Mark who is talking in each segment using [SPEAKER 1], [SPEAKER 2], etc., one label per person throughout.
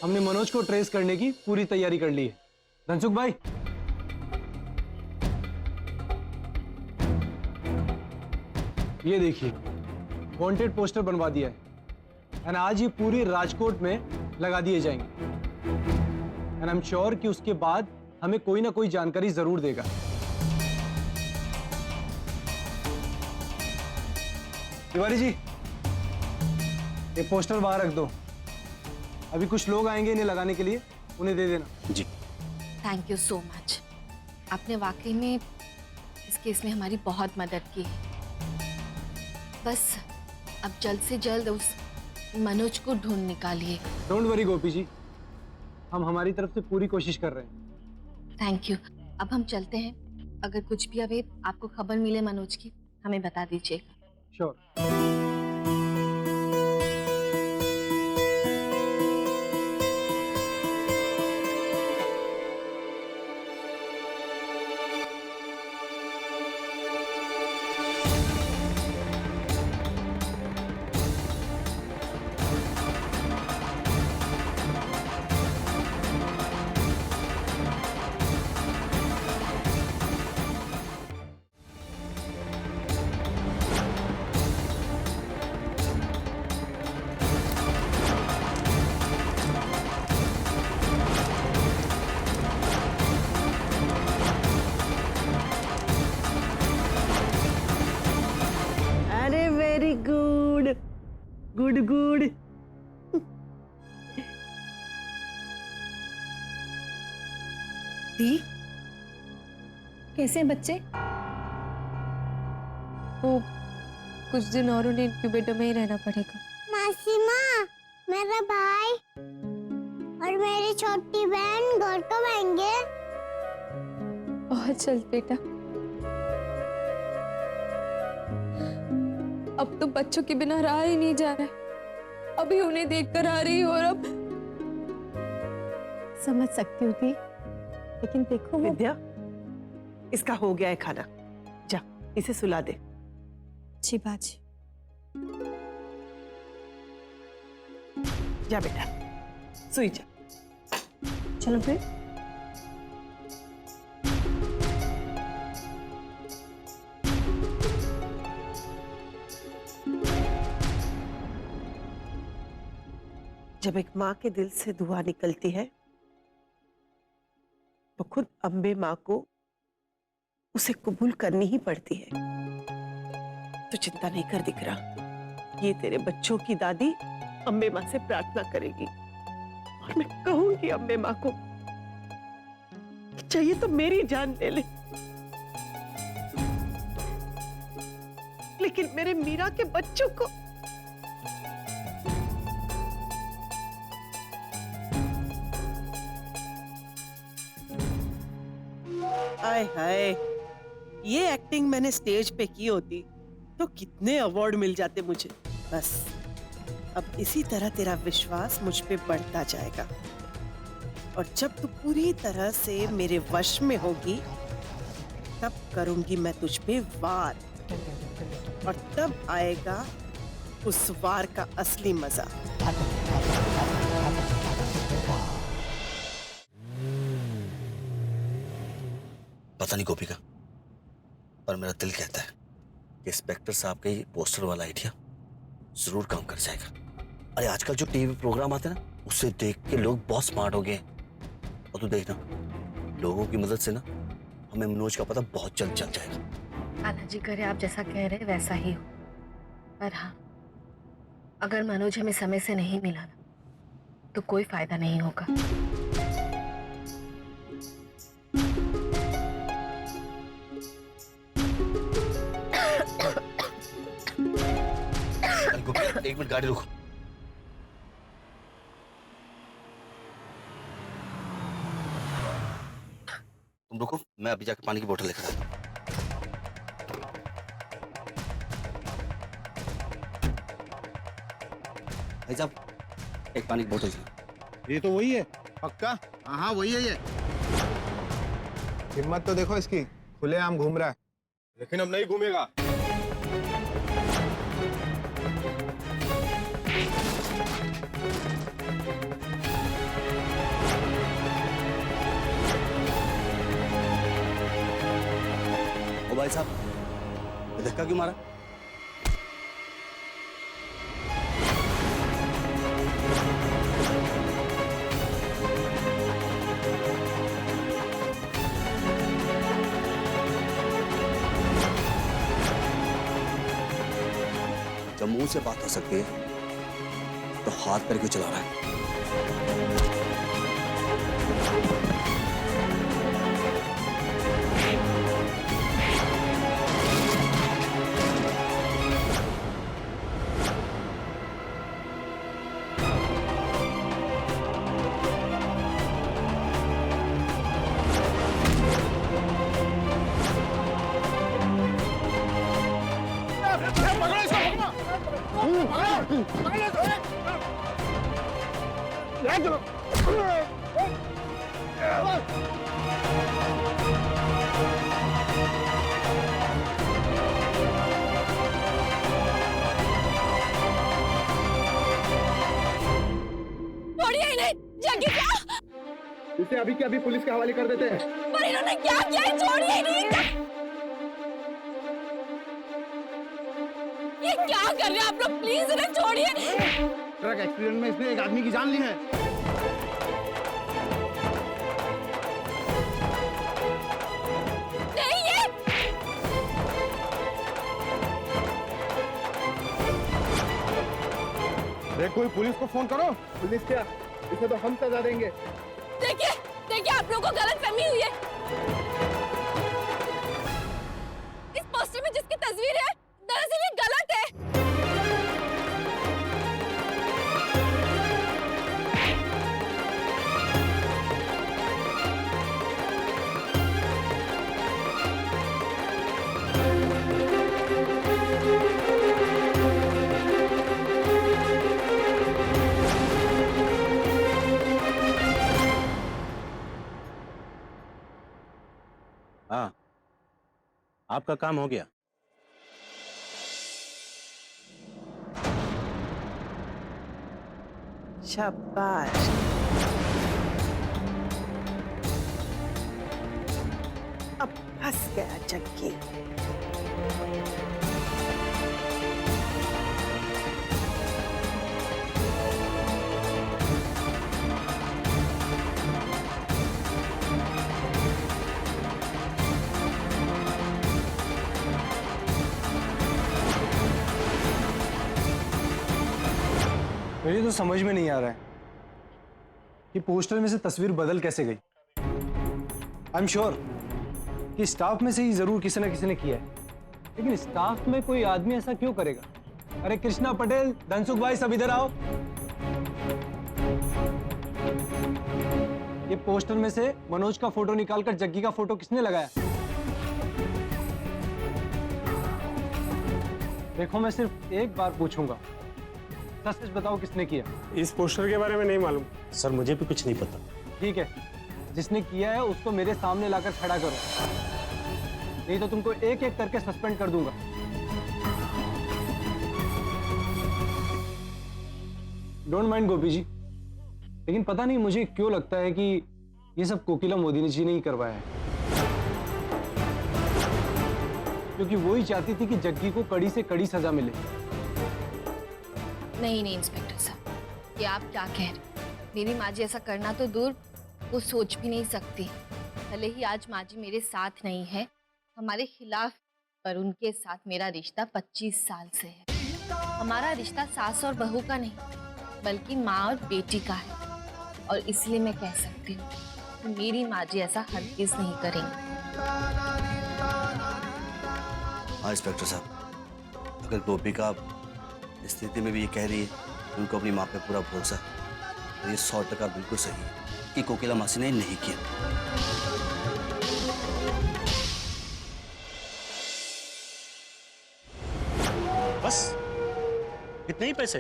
[SPEAKER 1] हमने मनोज को ट्रेस करने की पूरी तैयारी कर ली है। धनसुख भाई, ये देखिए वांटेड पोस्टर बनवा दिया है एंड आज ये पूरी राजकोट में लगा दिए जाएंगे एंड आई एम श्योर कि उसके बाद हमें कोई ना कोई जानकारी जरूर देगा। तिवारी जी, ये पोस्टर बाहर रख दो। अभी कुछ लोग आएंगे इन्हें लगाने के लिए, उन्हें दे देना।
[SPEAKER 2] जी।
[SPEAKER 3] Thank you so much. आपने वाकई में इस केस में हमारी बहुत मदद की है। बस अब जल्द से जल्द उस मनोज को ढूंढ निकालिए।
[SPEAKER 1] डोंट वरी गोपी जी, हम हमारी तरफ से पूरी कोशिश कर रहे हैं।
[SPEAKER 3] Thank you. अब हम चलते हैं। अगर कुछ भी अभी आपको खबर मिले मनोज की, हमें बता दीजिएगा।
[SPEAKER 1] Sure.
[SPEAKER 4] Very good good good.
[SPEAKER 5] दी, कैसे हैं बच्चे? वो कुछ दिन और उन्हें इंक्यूबेटर में ही रहना पड़ेगा।
[SPEAKER 6] मासी माँ, मेरा भाई और मेरी छोटी बहन घर कब आएंगे?
[SPEAKER 5] बहुत जल्द बेटा। अब तो बच्चों के बिना रहा ही नहीं जा रहा है। अभी उन्हें देखकर आ रही हो और अब
[SPEAKER 7] समझ सकती हूँ थी, लेकिन देखो
[SPEAKER 4] विद्या, इसका हो गया है खाना, जा इसे सुला दे।
[SPEAKER 5] जी बाजी।
[SPEAKER 4] जा बेटा, सोई जा।
[SPEAKER 7] चलो फिर।
[SPEAKER 4] जब एक माँ के दिल से दुआ निकलती है तो खुद अम्बे माँ को उसे कबूल करनी ही पड़ती है। तो चिंता नहीं कर दिख रहा, ये तेरे बच्चों की दादी अम्बे माँ से प्रार्थना करेगी और मैं कहूंगी अम्बे माँ को कि चाहिए तो मेरी जान ले ले, लेकिन मेरे मीरा के बच्चों को हाय हाय, ये एक्टिंग मैंने स्टेज पे की होती तो कितने अवार्ड मिल जाते मुझे। बस अब इसी तरह तेरा विश्वास मुझ पे बढ़ता जाएगा और जब तू पूरी तरह से मेरे वश में होगी तब करूंगी मैं तुझ पे वार, और तब आएगा उस वार का असली मजा।
[SPEAKER 2] पता नहीं गोपिका, पर मेरा दिल कहता है कि इंस्पेक्टर साहब का ये पोस्टर वाला आइडिया जरूर काम कर जाएगा। अरे आजकल जो टीवी प्रोग्राम आते हैं ना, उसे देख के लोग बहुत स्मार्ट हो गए हैं। और तू देखना, लोगों की मदद से ना हमें मनोज का पता बहुत जल्द चल जाएगा।
[SPEAKER 3] आना जी करे आप जैसा कह रहे हैं वैसा ही हो, पर हाँ, अगर मनोज हमें समय से नहीं मिला ना तो कोई फायदा नहीं होगा।
[SPEAKER 2] एक मिनट गाड़ी रुको। तुम रुको, मैं अभी जाकर पानी की बोतल लेकर आता हूं। भाई साहब, एक पानी की बोतल दो।
[SPEAKER 8] ये तो वही है पक्का? हाँ वही है ये। हिम्मत तो देखो इसकी, खुलेआम घूम रहा है। लेकिन अब नहीं घूमेगा।
[SPEAKER 2] भाई साहब, ये धक्का क्यों मारा? जब मुंह से बात हो सकती है तो हाथ पर क्यों चला रहा है?
[SPEAKER 5] छोड़िए इन्हें। जग्गी क्या?
[SPEAKER 8] इसे अभी के अभी पुलिस के हवाले कर देते हैं।
[SPEAKER 5] पर इन्होंने क्या किया है? छोड़िए इन्हें। ये क्या कर रहे हैं आप लोग? प्लीज इन्हें छोड़िए।
[SPEAKER 8] ट्रक एक्सीडेंट में इसने एक आदमी की जान ली है।
[SPEAKER 5] नहीं ये
[SPEAKER 8] अरे कोई पुलिस को फोन करो। पुलिस क्या, इसे तो हम सजा देंगे।
[SPEAKER 5] देखिए देखिए आप लोगों को गलतफहमी हुई है। इस पोस्टर में जिसकी तस्वीर है दरअसल ये गलत है।
[SPEAKER 9] हाँ, आपका काम हो गया।
[SPEAKER 4] शाबाश। अब फंस गया जग्गी।
[SPEAKER 1] मुझे तो समझ में नहीं आ रहा है कि पोस्टर में से तस्वीर बदल कैसे गई। आई एम श्योर कि स्टाफ में से ही जरूर किसी न किसी ने किया है, लेकिन स्टाफ में कोई आदमी ऐसा क्यों करेगा? अरे कृष्णा पटेल, धनसुख भाई, सब इधर आओ। ये पोस्टर में से मनोज का फोटो निकालकर जग्गी का फोटो किसने लगाया? देखो, मैं सिर्फ एक बार पूछूंगा, सच सच बताओ किसने किया?
[SPEAKER 10] इस पोस्टर के बारे में नहीं मालूम
[SPEAKER 9] सर, मुझे भी कुछ नहीं पता।
[SPEAKER 1] ठीक है, जिसने किया है उसको मेरे सामने लाकर खड़ा करो, नहीं तो तुमको एक एक करके सस्पेंड कर दूंगा। डोंट माइंड गोपी जी, लेकिन पता नहीं मुझे क्यों लगता है कि ये सब कोकिला मोदी जी ने ही करवाया है, क्योंकि वो ही चाहती थी कि जग्गी को कड़ी से कड़ी सजा मिले।
[SPEAKER 3] नहीं नहीं इंस्पेक्टर साहब, ये आप क्या कह रहे हैं? मेरी माँ जी ऐसा करना तो दूर, वो सोच भी नहीं सकती। भले ही आज माँ जी मेरे साथ नहीं है, हमारे खिलाफ, पर उनके साथ मेरा रिश्ता 25 साल से है। हमारा रिश्ता सास और बहू का नहीं, बल्कि माँ और बेटी का है, और इसलिए मैं कह सकती हूँ कि मेरी माँ जी ऐसा हरगिज़ नहीं करेंगी।
[SPEAKER 2] हाँ इंस्पेक्टर साहब, अगर गोपिका स्थिति में भी ये कह रही है कि उनको अपनी माँ पे पूरा भरोसा है, तो ये 100% बिल्कुल सही है कि कोकिला मासी ने नहीं किया।
[SPEAKER 9] बस इतने ही पैसे?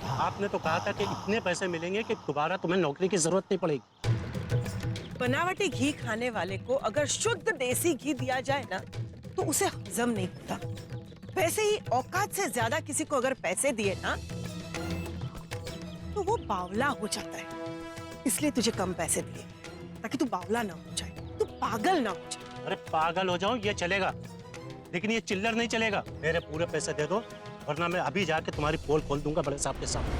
[SPEAKER 9] आपने तो कहा था कि इतने पैसे मिलेंगे कि दोबारा तुम्हें नौकरी की जरूरत नहीं पड़ेगी।
[SPEAKER 4] बनावटी घी खाने वाले को अगर शुद्ध देसी घी दिया जाए ना, तो उसे हजम नहीं होता। वैसे ही औकात से ज्यादा किसी को अगर पैसे दिए ना, तो वो बावला हो जाता है। इसलिए तुझे कम पैसे दिए, ताकि तू बावला ना हो जाए, तू पागल ना हो जाए।
[SPEAKER 9] अरे पागल हो जाओ, ये चलेगा, लेकिन ये चिल्लर नहीं चलेगा। मेरे पूरे पैसे दे दो, वरना मैं अभी जाके तुम्हारी पोल खोल दूंगा बड़े साहब के सामने।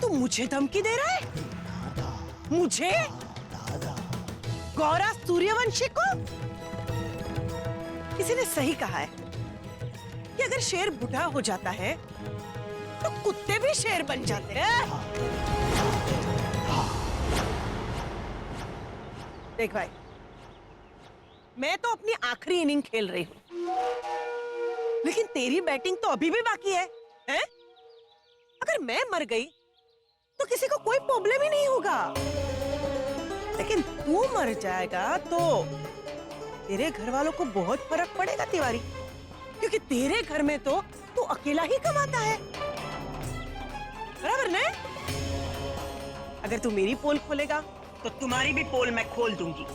[SPEAKER 4] तू मुझे धमकी दे रहा है? मुझे? गौरा सूर्यवंशी को? किसी ने सही कहा है कि अगर शेर बूढ़ा हो जाता है तो कुत्ते भी शेर बन जाते हैं। देख भाई, मैं तो अपनी आखिरी इनिंग खेल रही हूं, लेकिन तेरी बैटिंग तो अभी भी बाकी है, हैं? अगर मैं मर गई तो किसी को कोई प्रॉब्लम ही नहीं होगा, लेकिन तू मर जाएगा तो तेरे घर वालों को बहुत फर्क पड़ेगा तिवारी, क्योंकि तेरे घर में तो तू अकेला ही कमाता है, बराबर ना? अगर तू मेरी पोल खोलेगा तो तुम्हारी भी पोल मैं खोल दूंगी।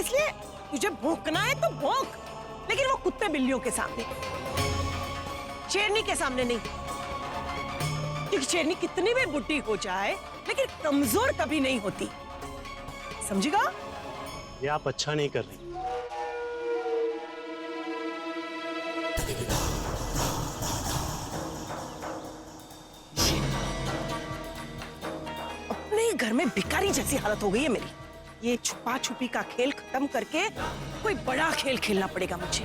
[SPEAKER 4] इसलिए तुझे भौंकना है तो भौंक, लेकिन वो कुत्ते बिल्लियों के सामने, शेरनी के सामने नहीं, क्योंकि शेरनी कितनी भी बुढ़ी हो जाए लेकिन कमजोर कभी नहीं होती, समझेगा?
[SPEAKER 9] ये आप अच्छा नहीं कर रही।
[SPEAKER 4] अपने घर में भिखारी जैसी हालत हो गई है मेरी। ये छुपा छुपी का खेल खत्म करके कोई बड़ा खेल खेलना पड़ेगा मुझे।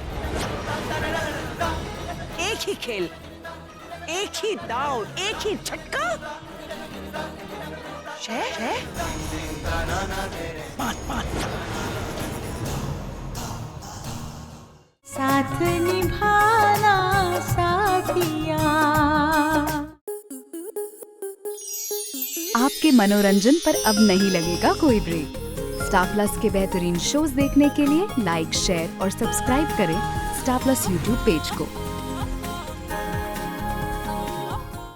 [SPEAKER 4] एक ही खेल, एक ही दाव, एक ही झटका। शह बात बात
[SPEAKER 11] साथ निभाना साथिया। आपके मनोरंजन पर अब नहीं लगेगा कोई ब्रेक। स्टार प्लस के बेहतरीन शोज देखने के लिए लाइक, शेयर और सब्सक्राइब करें स्टार प्लस यूट्यूब पेज को।